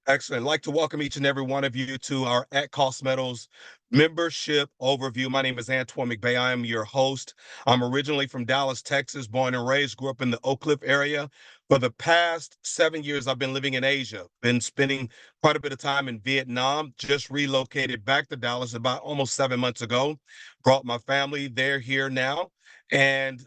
Excellent. I'd like to welcome each and every one of you to our At Cost Metals membership overview. My name is Antoine McBay. I am your host. I'm originally from Dallas, Texas, born and raised, grew up in the Oak Cliff area. For the past 7 years, I've been living in Asia, been spending quite a bit of time in Vietnam, just relocated back to Dallas about almost 7 months ago, brought my family. They're here now. And,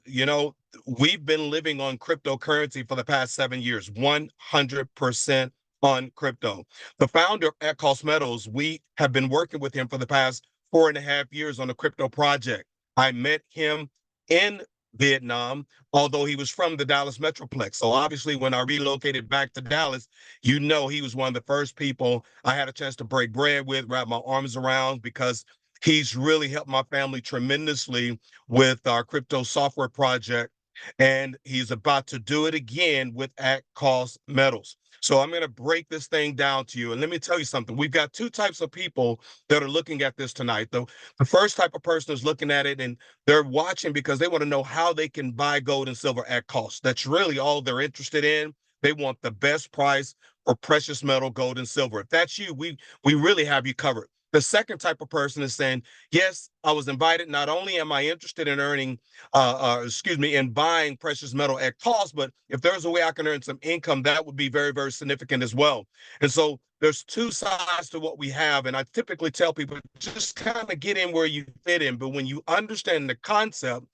we've been living on cryptocurrency for the past 7 years, 100% on crypto. The founder at Cost Metals, we have been working with him for the past 4.5 years on a crypto project. I met him in Vietnam, although he was from the Dallas Metroplex. So obviously, when I relocated back to Dallas, he was one of the first people I had a chance to break bread with, wrap my arms around, because he's really helped my family tremendously with our crypto software project. And he's about to do it again with At Cost Metals. So I'm going to break this thing down to you. And let me tell you something. We've got two types of people that are looking at this tonight. The first type of person is looking at it and they're watching because they want to know how they can buy gold and silver at cost. That's really all they're interested in. They want the best price for precious metal, gold and silver. If that's you, we really have you covered. The second type of person is saying, yes, I was invited. Not only am I interested in in buying precious metal at cost, but if there's a way I can earn some income, that would be very, very significant as well. And so there's two sides to what we have. And I typically tell people just kind of get in where you fit in. But when you understand the concept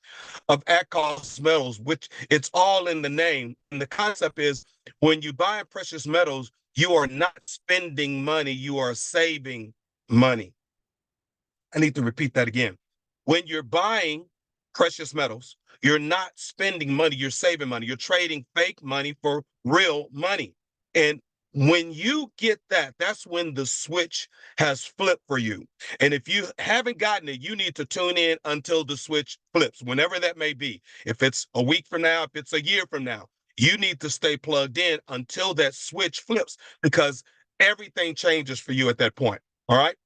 of at cost metals, which it's all in the name, and the concept is when you buy precious metals, you are not spending money, you are saving money. I need to repeat that again. When you're buying precious metals, you're not spending money, you're saving money. You're trading fake money for real money. And when you get that, that's when the switch has flipped for you. And if you haven't gotten it, you need to tune in until the switch flips, whenever that may be. If it's a week from now, if it's a year from now, you need to stay plugged in until that switch flips because everything changes for you at that point. All right.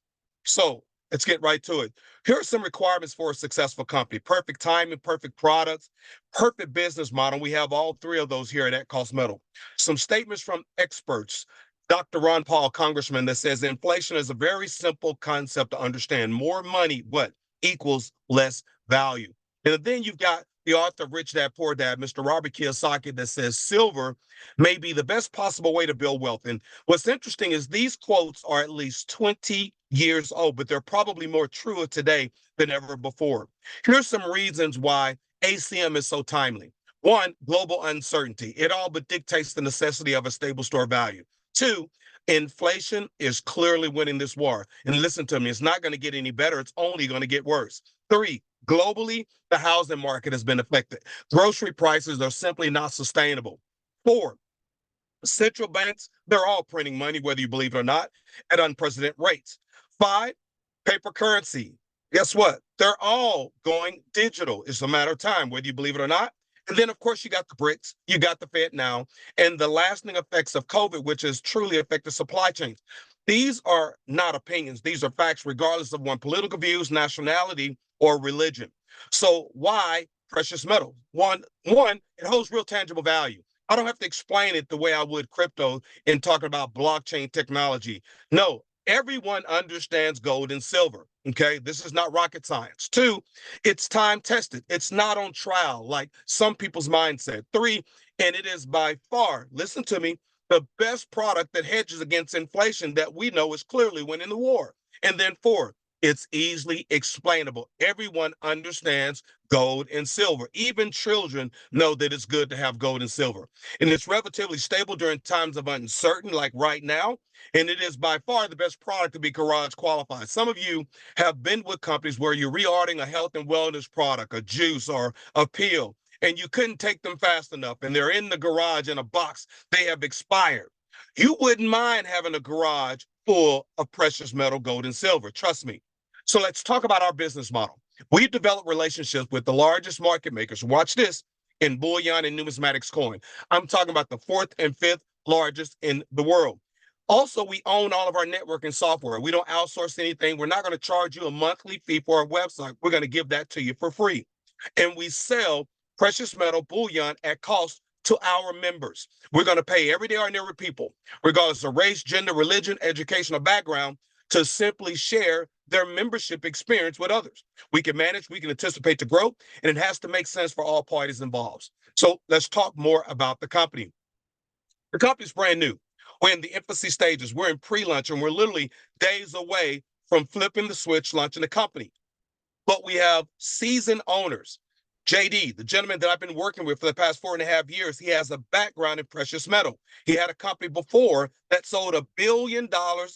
So let's get right to it. Here are some requirements for a successful company: perfect timing, perfect products, perfect business model. We have all three of those here at Cost Metal. Some statements from experts. Dr. Ron Paul, congressman, that says inflation is a very simple concept to understand. More money, what? Equals less value. And then you've got the author of Rich Dad Poor Dad, Mr. Robert Kiyosaki, that says silver may be the best possible way to build wealth. And what's interesting is these quotes are at least 20 years old, but they're probably more true today than ever before. Here's some reasons why ACM is so timely. One, global uncertainty. It all but dictates the necessity of a stable store value. Two, inflation is clearly winning this war. And listen to me, it's not going to get any better. It's only going to get worse. Three, globally, the housing market has been affected. Grocery prices are simply not sustainable. Four, central banks, they're all printing money, whether you believe it or not, at unprecedented rates. Five, paper currency. Guess what? They're all going digital. It's a matter of time, whether you believe it or not. And then, of course, you got the BRICS, you got the Fed now, and the lasting effects of COVID, which has truly affected supply chains. These are not opinions. These are facts, regardless of one's political views, nationality, or religion. So why precious metal? One, it holds real tangible value. I don't have to explain it the way I would crypto in talking about blockchain technology. No, everyone understands gold and silver. Okay, this is not rocket science. Two, it's time tested. It's not on trial like some people's mindset. Three, and it is by far, listen to me, the best product that hedges against inflation that we know is clearly winning the war. And then four, it's easily explainable. Everyone understands gold and silver. Even children know that it's good to have gold and silver. And it's relatively stable during times of uncertainty, like right now. And it is by far the best product to be garage qualified. Some of you have been with companies where you're reordering a health and wellness product, a juice or a pill, and you couldn't take them fast enough. And they're in the garage in a box. They have expired. You wouldn't mind having a garage full of precious metal, gold, and silver. Trust me. So let's talk about our business model. We've developed relationships with the largest market makers. Watch this, in bullion and numismatics coin. I'm talking about the fourth and fifth largest in the world. Also, we own all of our networking software. We don't outsource anything. We're not going to charge you a monthly fee for our website. We're going to give that to you for free. And we sell precious metal bullion at cost to our members. We're going to pay everyday ordinary people, regardless of race, gender, religion, educational background, to simply share their membership experience with others. We can manage, we can anticipate the growth, and it has to make sense for all parties involved. So let's talk more about the company. The company's brand new. We're in the infancy stages. We're in pre-launch, and we're literally days away from flipping the switch, launching the company. But we have seasoned owners. JD, the gentleman that I've been working with for the past 4.5 years, he has a background in precious metal. He had a company before that sold $1 billion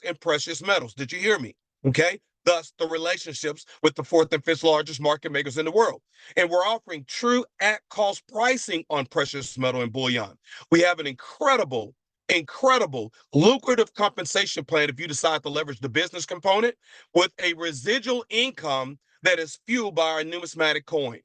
in precious metals. Did you hear me? Okay. Thus, the relationships with the fourth and fifth largest market makers in the world. And we're offering true at-cost pricing on precious metal and bullion. We have an incredible lucrative compensation plan if you decide to leverage the business component with a residual income that is fueled by our numismatic coin.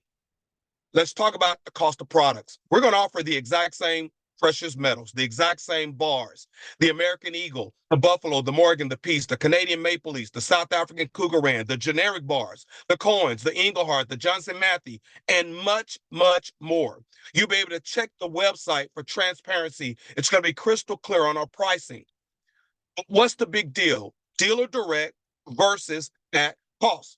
Let's talk about the cost of products. We're going to offer the exact same precious metals, the exact same bars, the American Eagle, the Buffalo, the Morgan, the Peace, the Canadian Maple Leafs, the South African Cougaran, the generic bars, the coins, the Engelhart, the Johnson Matthey, and much, much more. You'll be able to check the website for transparency. It's going to be crystal clear on our pricing. But what's the big deal? Dealer direct versus at cost.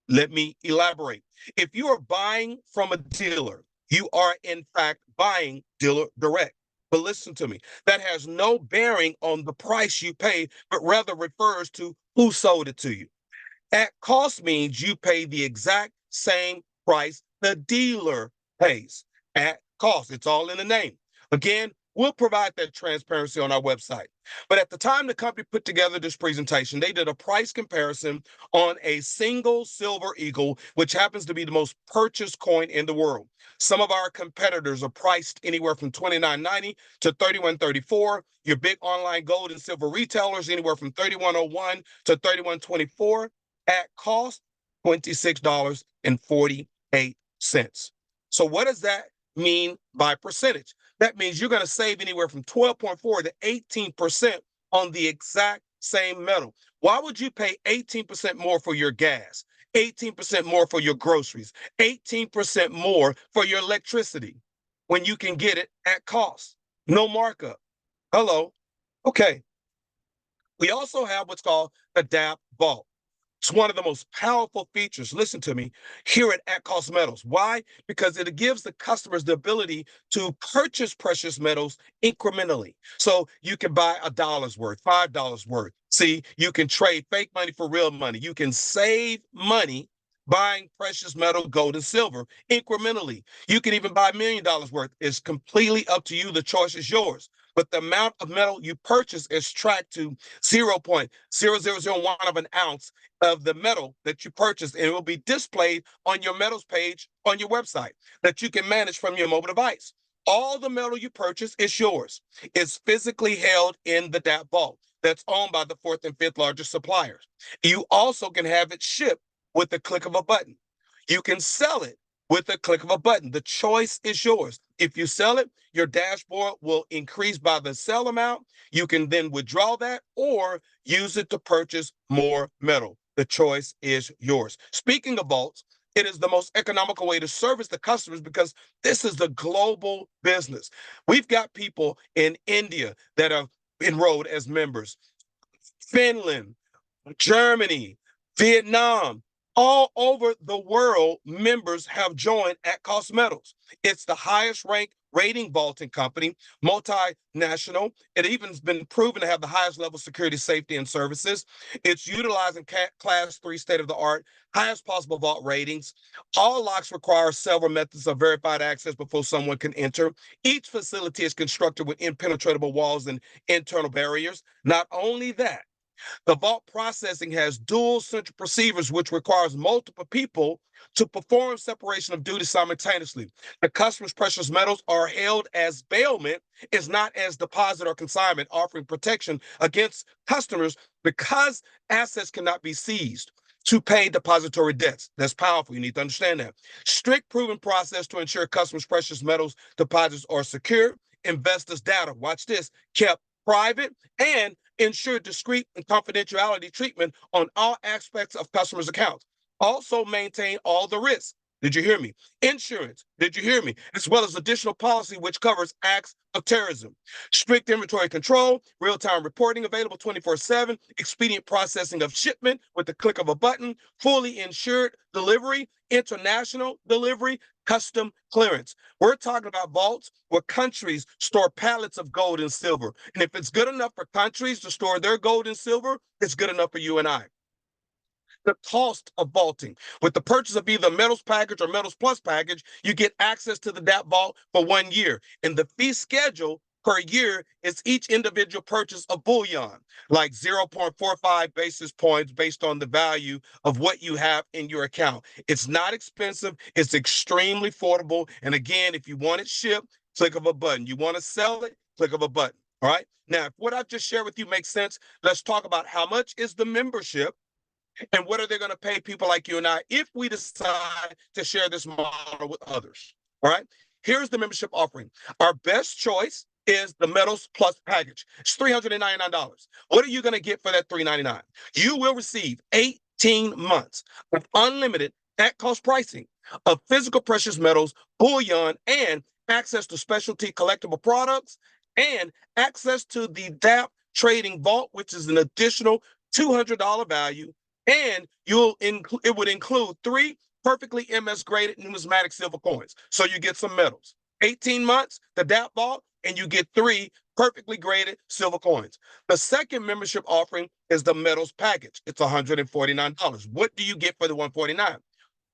Let me elaborate. If you are buying from a dealer, you are in fact buying dealer direct. But listen to me, that has no bearing on the price you pay, but rather refers to who sold it to you. At cost means you pay the exact same price the dealer pays. At cost, it's all in the name. Again, we'll provide that transparency on our website. But at the time the company put together this presentation, they did a price comparison on a single silver eagle, which happens to be the most purchased coin in the world. Some of our competitors are priced anywhere from $29.90 to $31.34. Your big online gold and silver retailers anywhere from $31.01 to $31.24. At cost, $26.48. So what does that mean by percentage? That means you're going to save anywhere from 12.4 to 18% on the exact same metal. Why would you pay 18% more for your gas, 18% more for your groceries, 18% more for your electricity when you can get it at cost? No markup. Hello. Okay. We also have what's called the ADDP Ball. It's one of the most powerful features, listen to me, here at Cost Metals. Why? Because it gives the customers the ability to purchase precious metals incrementally. So you can buy $1 worth, $5 worth. See, you can trade fake money for real money. You can save money buying precious metal, gold, and silver incrementally. You can even buy $1 million worth. It's completely up to you. The choice is yours. But the amount of metal you purchase is tracked to 0.0001 of an ounce of the metal that you purchased, and it will be displayed on your metals page on your website that you can manage from your mobile device. All the metal you purchase is yours. It's physically held in the ADDP Ball that's owned by the fourth and fifth largest suppliers. You also can have it shipped with the click of a button. You can sell it with the click of a button. The choice is yours. If you sell it, your dashboard will increase by the sell amount. You can then withdraw that or use it to purchase more metal. The choice is yours. Speaking of vaults, it is the most economical way to service the customers because this is the global business. We've got people in India that are enrolled as members, Finland, Germany, Vietnam, all over the world, members have joined at Cost Metals. It's the highest ranked rating vaulting company, multinational. It even's been proven to have the highest level of security, safety, and services. It's utilizing class 3 state-of-the-art, highest possible vault ratings. All locks require several methods of verified access before someone can enter. Each facility is constructed with impenetrable walls and internal barriers. Not only that, the vault processing has dual central perceivers, which requires multiple people to perform separation of duty simultaneously. The customer's precious metals are held as bailment, is not as deposit or consignment, offering protection against customers because assets cannot be seized to pay depository debts. That's powerful. You need to understand that. Strict proven process to ensure customers' precious metals deposits are secure. Investors' data, watch this, kept private, and ensure discreet and confidentiality treatment on all aspects of customers' accounts. Also maintain all the risks. Did you hear me? Insurance. Did you hear me? As well as additional policy, which covers acts of terrorism. Strict inventory control, real-time reporting available 24/7, expedient processing of shipment with the click of a button, fully insured delivery, international delivery, custom clearance. We're talking about vaults where countries store pallets of gold and silver. And if it's good enough for countries to store their gold and silver, it's good enough for you and I. The cost of vaulting. With the purchase of either Metals package or Metals Plus package, you get access to the DAP vault for 1 year. And the fee schedule per year is each individual purchase of bullion, like 0.45 basis points based on the value of what you have in your account. It's not expensive. It's extremely affordable. And again, if you want it shipped, click of a button. You want to sell it, click of a button. All right. Now, if what I've just shared with you makes sense, let's talk about how much is the membership and what are they going to pay people like you and I if we decide to share this model with others? All right. Here's the membership offering. Our best choice is the Metals Plus package. It's $399. What are you going to get for that $399? You will receive 18 months of unlimited at cost pricing of physical precious metals, bullion, and access to specialty collectible products and access to the DAP trading vault, which is an additional $200 value. And it would include 3 perfectly MS graded numismatic silver coins. So you get some metals. 18 months, the DAP vault, and you get 3 perfectly graded silver coins. The second membership offering is the metals package. It's $149. What do you get for the $149?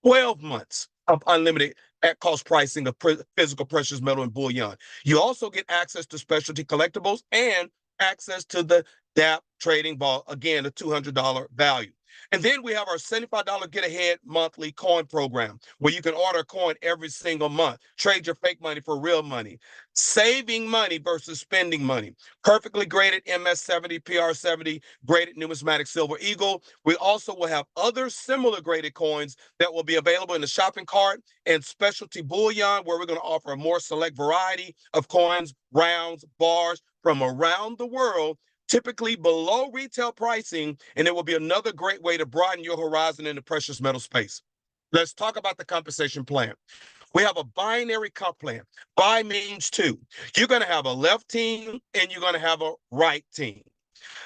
12 months of unlimited at cost pricing of physical precious metal and bullion. You also get access to specialty collectibles and access to the DAP trading vault, again, a $200 value. And then we have our $75 get ahead monthly coin program where you can order a coin every single month, trade your fake money for real money, saving money versus spending money, perfectly graded MS70, PR70, graded numismatic silver eagle. We also will have other similar graded coins that will be available in the shopping cart and specialty bullion where we're going to offer a more select variety of coins, rounds, bars from around the world, typically below retail pricing, and it will be another great way to broaden your horizon in the precious metal space. Let's talk about the compensation plan. We have a binary comp plan. Bi means 2. You're going to have a left team and you're going to have a right team.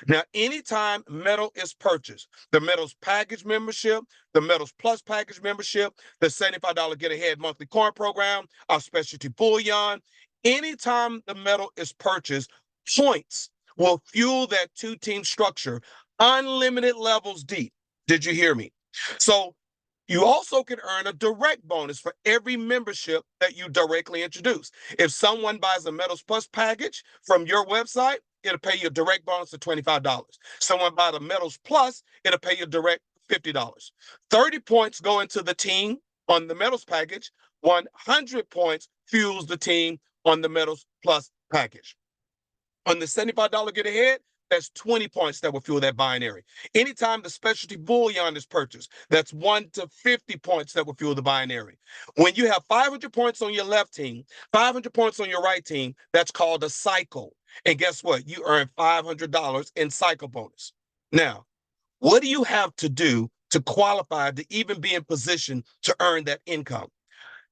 Now, anytime metal is purchased, the Metals package membership, the Metals Plus package membership, the $75 get ahead monthly coin program, our specialty bullion, anytime the metal is purchased, points will fuel that 2-team structure, unlimited levels deep. Did you hear me? So you also can earn a direct bonus for every membership that you directly introduce. If someone buys a Metals Plus package from your website, it'll pay you a direct bonus of $25. Someone buys a Metals Plus, it'll pay you a direct $50. 30 points go into the team on the Metals package. 100 points fuels the team on the Metals Plus package. On the $75 get ahead, that's 20 points that will fuel that binary. Anytime the specialty bullion is purchased, that's 1 to 50 points that will fuel the binary. When you have 500 points on your left team, 500 points on your right team, that's called a cycle. And guess what? You earn $500 in cycle bonus. Now, what do you have to do to qualify to even be in position to earn that income?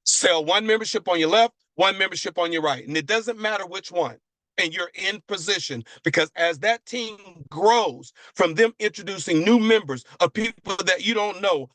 Sell 1 membership on your left, 1 membership on your right. And it doesn't matter which one. And you're in position because as that team grows from them introducing new members of people that you don't know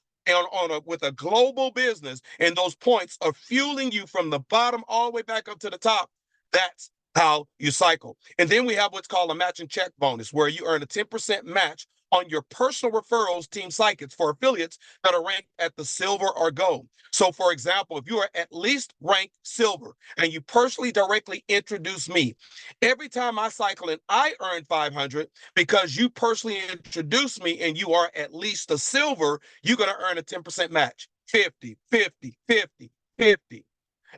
with a global business, and those points are fueling you from the bottom all the way back up to the top, that's how you cycle. And then we have what's called a matching check bonus, where you earn a 10% match on your personal referrals, team psychics for affiliates that are ranked at the silver or gold. So for example, if you are at least ranked silver and you personally directly introduce me, every time I cycle in, I earn 500 because you personally introduce me and you are at least a silver, you're going to earn a 10% match, 50, 50, 50, 50.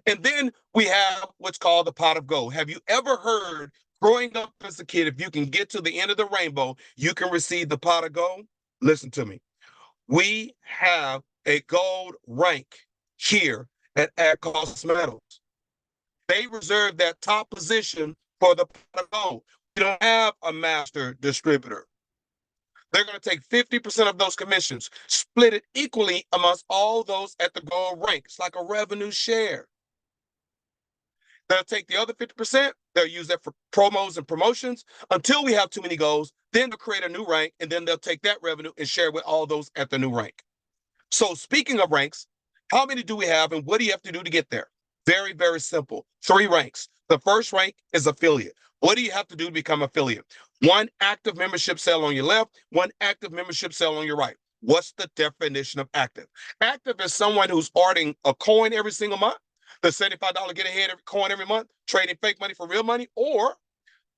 And then we have what's called the pot of gold. Have you ever heard growing up as a kid, if you can get to the end of the rainbow, you can receive the pot of gold? Listen to me. We have a gold rank here at Cost Metals. They reserve that top position for the pot of gold. We don't have a master distributor. They're going to take 50% of those commissions, split it equally amongst all those at the gold rank. It's like a revenue share. They'll take the other 50%, they'll use that for promos and promotions until we have too many goals. Then they'll create a new rank, and then they'll take that revenue and share with all those at the new rank. So speaking of ranks, how many do we have, and what do you have to do to get there? Very, very simple. 3 ranks. The first rank is affiliate. What do you have to do to become affiliate? 1 active membership sale on your left, 1 active membership sale on your right. What's the definition of active? Active is someone who's ordering a coin every single month, the $75 get ahead coin every month, trading fake money for real money, or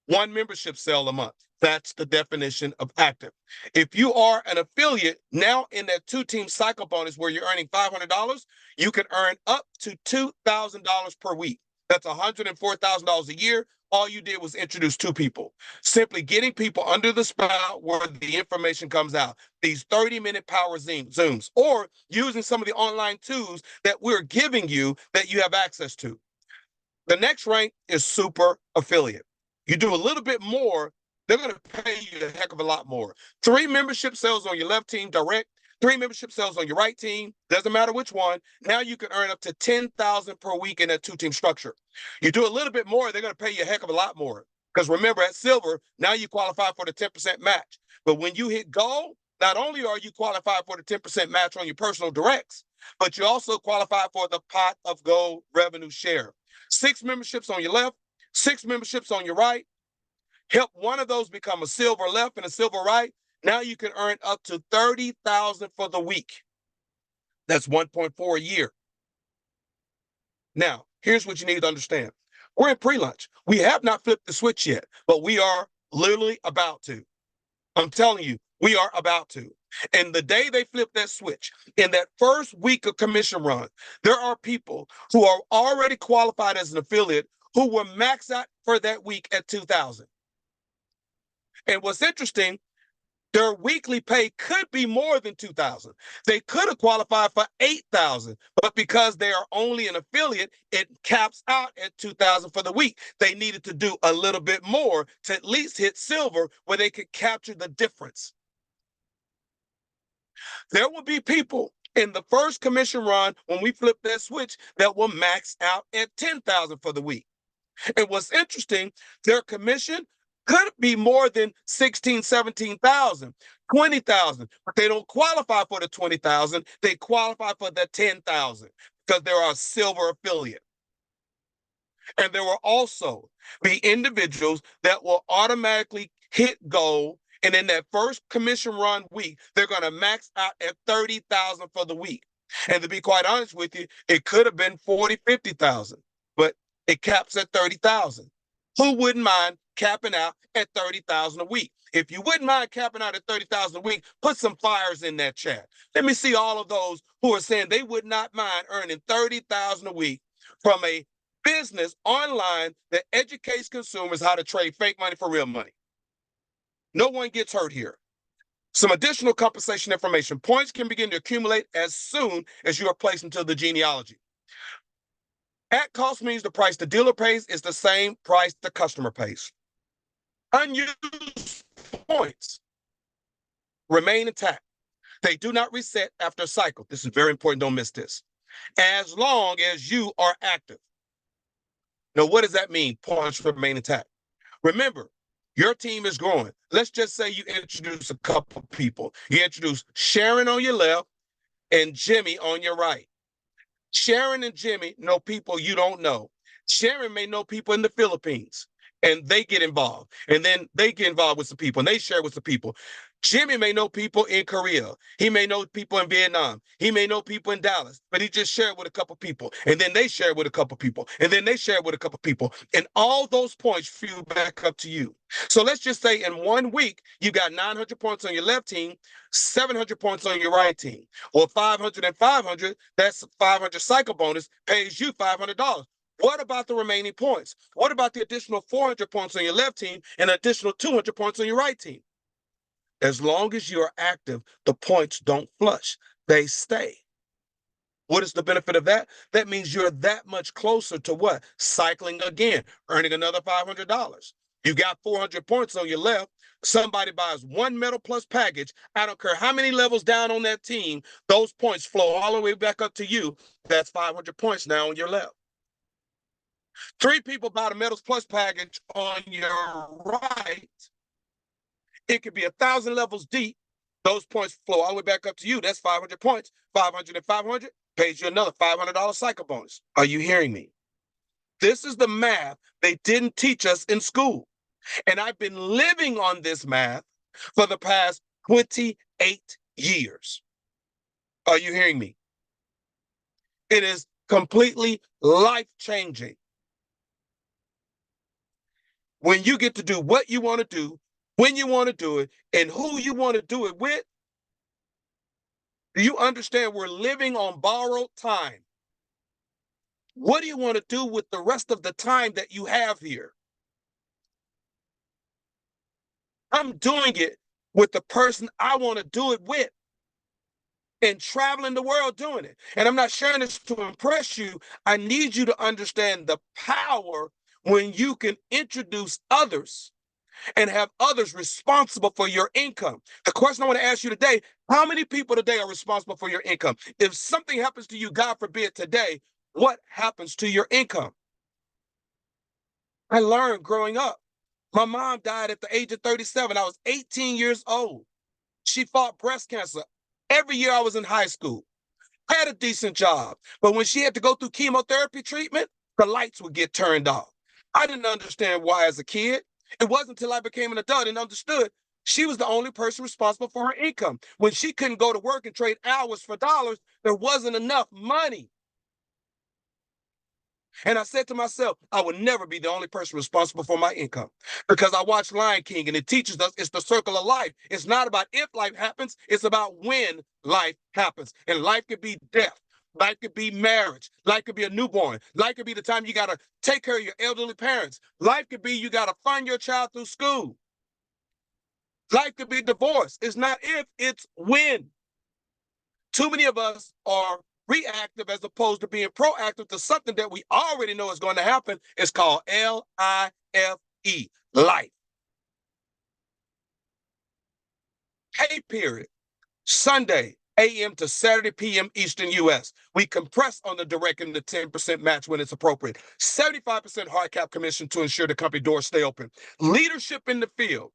1 membership sale a month. That's the definition of active. If you are an affiliate, now in that 2-team cycle bonus where you're earning $500, you can earn up to $2,000 per week. That's $104,000 a year. All you did was introduce 2 people. Simply getting people under the spout where the information comes out. These 30-minute power Zooms, or using some of the online tools that we're giving you that you have access to. The next rank is super affiliate. You do a little bit more, they're going to pay you a heck of a lot more. 3 membership sales on your left team direct, 3 membership sales on your right team, doesn't matter which one. Now you can earn up to $10,000 per week in that 2-team structure. You do a little bit more, they're going to pay you a heck of a lot more. Because remember, at silver, now you qualify for the 10% match. But when you hit gold, not only are you qualified for the 10% match on your personal directs, but you also qualify for the pot of gold revenue share. 6 memberships on your left, 6 memberships on your right. Help one of those become a silver left and a silver right. Now you can earn up to $30,000 for the week. That's 1.4 a year. Now, here's what you need to understand. We're in pre-launch. We have not flipped the switch yet, but we are literally about to. I'm telling you, we are about to. And the day they flip that switch, in that first week of commission run, there are people who are already qualified as an affiliate who will max out for that week at $2,000. And what's interesting, their weekly pay could be more than $2,000. They could have qualified for $8,000, but because they are only an affiliate, it caps out at $2,000 for the week. They needed to do a little bit more to at least hit silver where they could capture the difference. There will be people in the first commission run when we flip that switch that will max out at $10,000 for the week. And what's interesting, their commission could be more than 16, 17,000, 20,000, but they don't qualify for the 20,000. They qualify for the 10,000 because they're a silver affiliate. And there will also be individuals that will automatically hit gold. And in that first commission run week, they're going to max out at 30,000 for the week. And to be quite honest with you, it could have been 40, 50,000, but it caps at 30,000. Who wouldn't mind capping out at 30,000 a week? If you wouldn't mind capping out at 30,000 a week, put some fires in that chat. Let me see all of those who are saying they would not mind earning 30,000 a week from a business online that educates consumers how to trade fake money for real money. No one gets hurt here. Some additional compensation information. Points can begin to accumulate as soon as you are placed into the genealogy. At cost means the price the dealer pays is the same price the customer pays. Unused points remain intact. They do not reset after a cycle. This is very important. Don't miss this. As long as you are active. Now, what does that mean? Points remain intact. Remember, your team is growing. Let's just say you introduce a couple people. You introduce Sharon on your left and Jimmy on your right. Sharon and Jimmy know people you don't know. Sharon may know people in the Philippines, and they get involved. And then they get involved with some people, and they share with some people. Jimmy may know people in Korea. He may know people in Vietnam. He may know people in Dallas, but he just shared with a couple people. And then they share with a couple people. And then they share with a couple people. And all those points fuel back up to you. So let's just say in 1 week, you got 900 points on your left team, 700 points on your right team. Or 500 and 500, that's 500 cycle bonus, pays you $500. What about the remaining points? What about the additional 400 points on your left team and additional 200 points on your right team? As long as you're active, the points don't flush. They stay. What is the benefit of that? That means you're that much closer to what? Cycling again, earning another $500. You got 400 points on your left. Somebody buys one metal plus package. I don't care how many levels down on that team, those points flow all the way back up to you. That's 500 points now on your left. Three people buy the metals plus package on your right. It could be 1,000 levels deep. Those points flow all the way back up to you. That's 500 points. 500 and 500 pays you another $500 cycle bonus. Are you hearing me? This is the math they didn't teach us in school. And I've been living on this math for the past 28 years. Are you hearing me? It is completely life-changing. When you get to do what you want to do, when you want to do it, and who you want to do it with, do you understand we're living on borrowed time? What do you want to do with the rest of the time that you have here? I'm doing it with the person I want to do it with and traveling the world doing it. And I'm not sharing this to impress you. I need you to understand the power when you can introduce others and have others responsible for your income. The question I want to ask you today, how many people today are responsible for your income? If something happens to you, God forbid, today, what happens to your income? I learned growing up. My mom died at the age of 37. I was 18 years old. She fought breast cancer. Every year I was in high school. Had a decent job. But when she had to go through chemotherapy treatment, the lights would get turned off. I didn't understand why as a kid. It wasn't until I became an adult and understood she was the only person responsible for her income. When she couldn't go to work and trade hours for dollars, there wasn't enough money. And I said to myself, I would never be the only person responsible for my income because I watched Lion King and it teaches us it's the circle of life. It's not about if life happens, it's about when life happens. And life could be death. Life could be marriage. Life could be a newborn. Life could be the time you got to take care of your elderly parents. Life could be you got to fund your child through school. Life could be divorce. It's not if, it's when. Too many of us are reactive as opposed to being proactive to something that we already know is going to happen. It's called L-I-F-E, life. Pay period, Sunday a.m. to Saturday p.m. Eastern U.S. We compress on the direct and the 10% match when it's appropriate. 75% hard cap commission to ensure the company doors stay open. Leadership in the field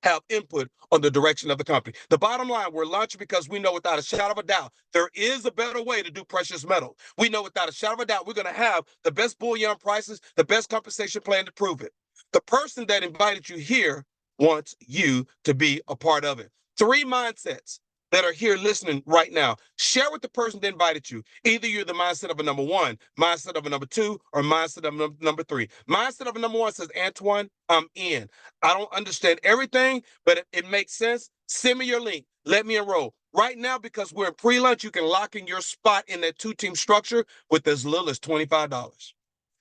have input on the direction of the company. The bottom line, we're launching because we know without a shadow of a doubt, there is a better way to do precious metal. We know without a shadow of a doubt, we're going to have the best bullion prices, the best compensation plan to prove it. The person that invited you here wants you to be a part of it. 3 mindsets that are here listening right now. Share with the person that invited you. Either you're the mindset of a number 1, mindset of a number 2, or mindset of number 3. Mindset of a number 1 says, Antoine, I'm in. I don't understand everything, but it makes sense. Send me your link. Let me enroll. Right now, because we're in pre-launch, you can lock in your spot in that 2-team structure with as little as $25.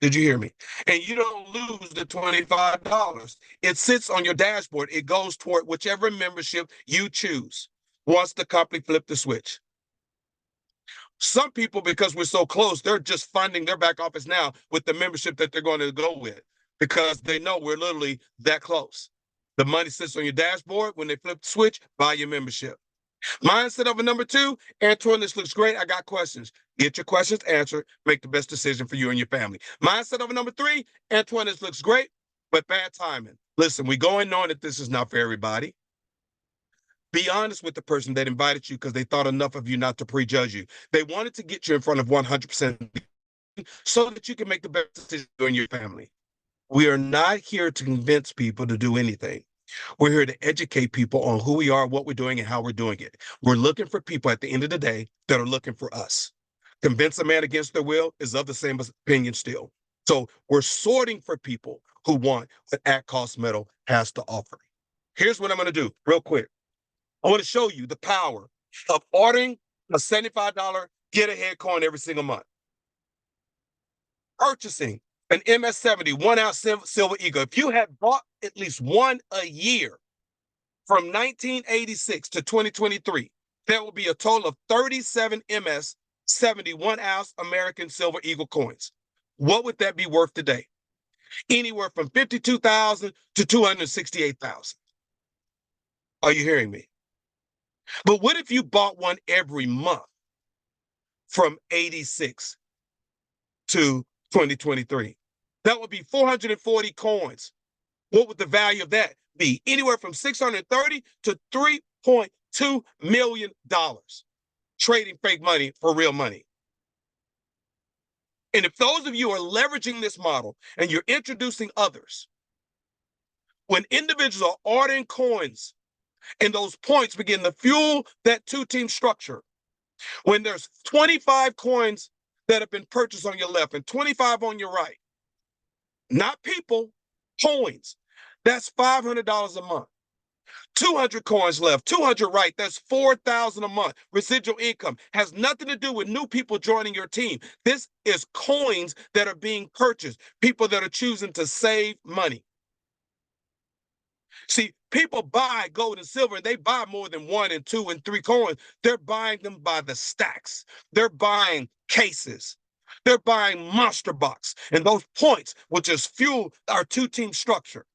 Did you hear me? And you don't lose the $25. It sits on your dashboard. It goes toward whichever membership you choose once the company flipped the switch. Some people, because we're so close, they're just funding their back office now with the membership that they're going to go with because they know we're literally that close. The money sits on your dashboard. When they flip the switch, buy your membership. Mindset of a number 2, Antoine, this looks great. I got questions. Get your questions answered. Make the best decision for you and your family. Mindset of a number 3, Antoine, this looks great, but bad timing. Listen, we go in knowing that this is not for everybody. Be honest with the person that invited you because they thought enough of you not to prejudge you. They wanted to get you in front of 100% so that you can make the best decision for you and your family. We are not here to convince people to do anything. We're here to educate people on who we are, what we're doing, and how we're doing it. We're looking for people at the end of the day that are looking for us. Convince a man against their will is of the same opinion still. So we're sorting for people who want what At Cost Metal has to offer. Here's what I'm going to do real quick. I want to show you the power of ordering a $75 get-ahead coin every single month. Purchasing an MS70 1-ounce silver eagle. If you had bought at least one a year from 1986 to 2023, there will be a total of 37 MS70 1-ounce American silver eagle coins. What would that be worth today? anywhere from 52,000 to 268,000. Are you hearing me? But what if you bought one every month from 86 to 2023? That would be 440 coins. What would the value of that be? Anywhere from 630 to $3.2 million trading fake money for real money. And if those of you are leveraging this model and you're introducing others, when individuals are ordering coins and those points begin to fuel that two-team structure, when there's 25 coins that have been purchased on your left and 25 on your right, not people, coins, that's $500 a month. 200 coins left, 200 right, that's 4,000 a month. Residual income has nothing to do with new people joining your team. This is coins that are being purchased, people that are choosing to save money. See, people buy gold and silver, and they buy more than 1 and 2 and 3 coins. They're buying them by the stacks. They're buying cases. They're buying monster bucks. And those points will just fuel our two-team structure.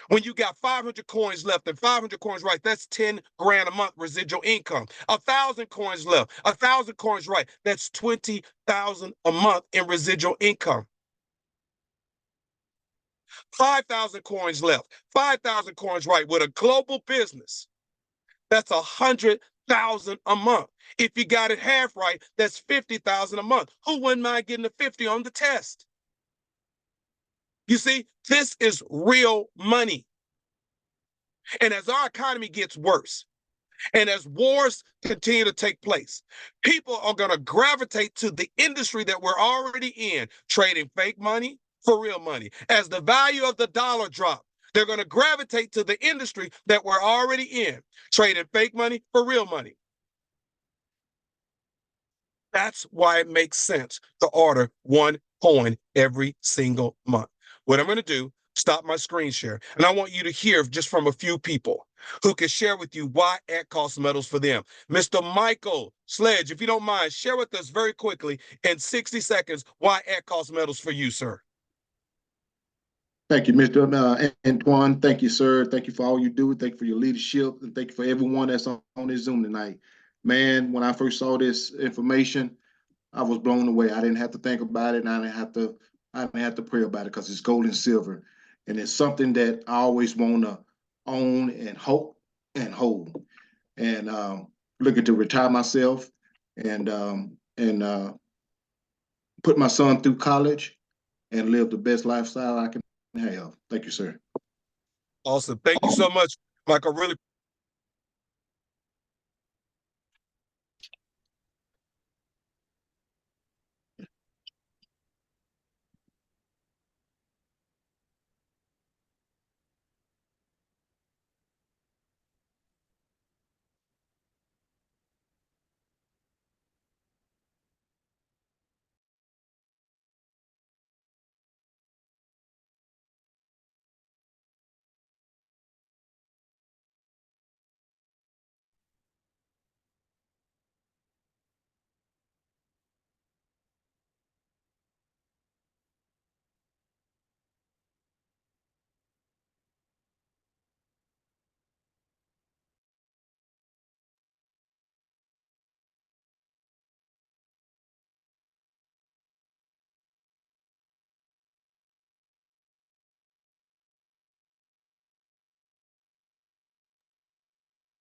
When you got 500 coins left and 500 coins right, that's 10 grand a month residual income. 1,000 coins left, 1,000 coins right, that's 20,000 a month in residual income. 5,000 coins left, 5,000 coins right with a global business, that's 100,000 a month. If you got it half right, that's 50,000 a month. Who wouldn't mind getting a 50 on the test? You see, this is real money. And as our economy gets worse, and as wars continue to take place, people are going to gravitate to the industry that we're already in, trading fake money for real money. As the value of the dollar drops, they're going to gravitate to the industry that we're already in, trading fake money for real money. That's why it makes sense to order one coin every single month. What I'm going to do, stop my screen share, and I want you to hear just from a few people who can share with you why at cost metals for them. Mr. Michael Sledge, if you don't mind, share with us very quickly in 60 seconds why at cost metals for you, sir. Thank you, Mr. Antoine. Thank you, sir. Thank you for all you do. Thank you for your leadership, and thank you for everyone that's on this Zoom tonight. Man, when I first saw this information, I was blown away. I didn't have to think about it, and I didn't have to pray about it because it's gold and silver, and it's something that I always want to own and hope and hold. And looking to retire myself and put my son through college and live the best lifestyle I can have. Thank you, sir. Awesome. Thank you so much, Michael. Really.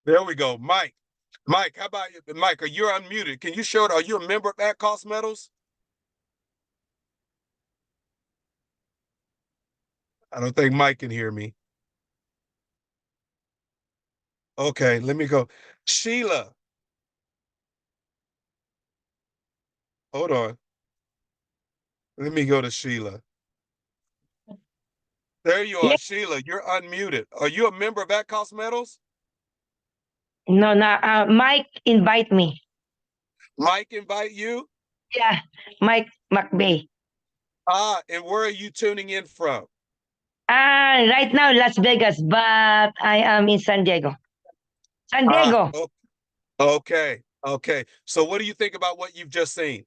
There we go. Mike, how about you? Mike, you're unmuted. Can you show it? Are you a member of at cost metals? I don't think Mike can hear me. Okay, let me go. Sheila. Hold on. Let me go to Sheila. There you are, Yeah. Sheila. You're unmuted. Are you a member of at cost metals? No, Mike invite me. Mike invite you? Yeah, Mike McBay. Ah, and where are you tuning in from? Right now Las Vegas, but I am in San Diego. San Diego. Okay. Okay. So what do you think about what you've just seen?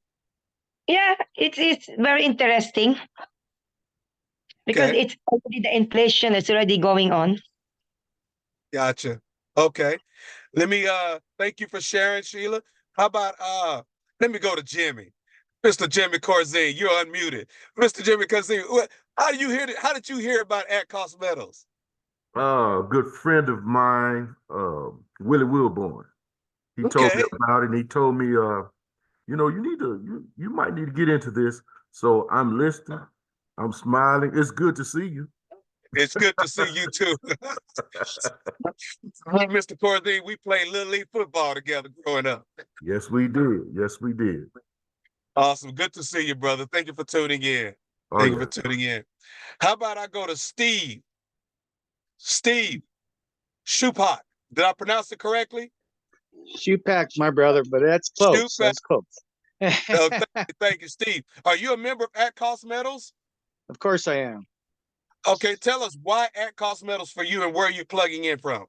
Yeah, it's very interesting. because Okay. it's already the inflation is already going on. Gotcha. Okay. Let me thank you for sharing, Sheila. How about let me go to Jimmy. Mr. Jimmy Corzine, you're unmuted. Mr. Jimmy Corzine, how did you hear about At Cost Metals? A good friend of mine, Willie Wilborn. He told me Okay. about it, and he told me, you might need to get into this. So I'm listening. I'm smiling. It's good to see you. It's good to see you too. Mr. Corzine, we played Little League football together growing up. Yes, we did. Yes, we did. Awesome. Good to see you, brother. Thank you for tuning in. Oh, Thank you yeah. for tuning in. How about I go to Steve? Steve Shupak. Did I pronounce it correctly? Shupak, my brother, but that's close. Shupak. That's close. Oh, thank you, Steve. Are you a member of At Cost Metals? Of course I am. Okay, tell us why At Cost Metals for you and where you're plugging in from.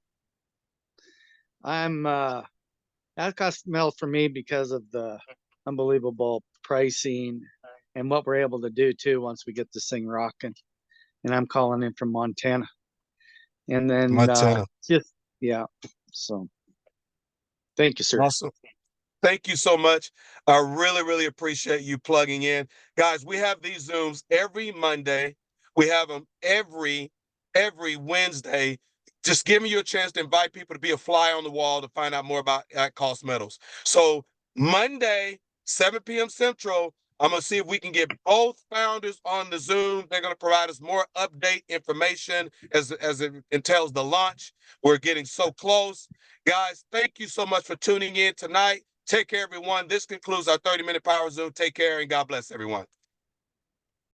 I'm that cost metal for me because of the unbelievable pricing and what we're able to do too once we get this thing rocking. And I'm calling in from Montana. And then Montana. So thank you, sir. Awesome. Thank you so much. I really, really appreciate you plugging in. Guys, we have these Zooms every Monday. We have them every Wednesday. Just giving you a chance to invite people to be a fly on the wall to find out more about At Cost Metals. So Monday, 7 p.m. Central, I'm going to see if we can get both founders on the Zoom. They're going to provide us more update information as it entails the launch. We're getting so close. Guys, thank you so much for tuning in tonight. Take care, everyone. This concludes our 30-minute Power Zoom. Take care, and God bless everyone.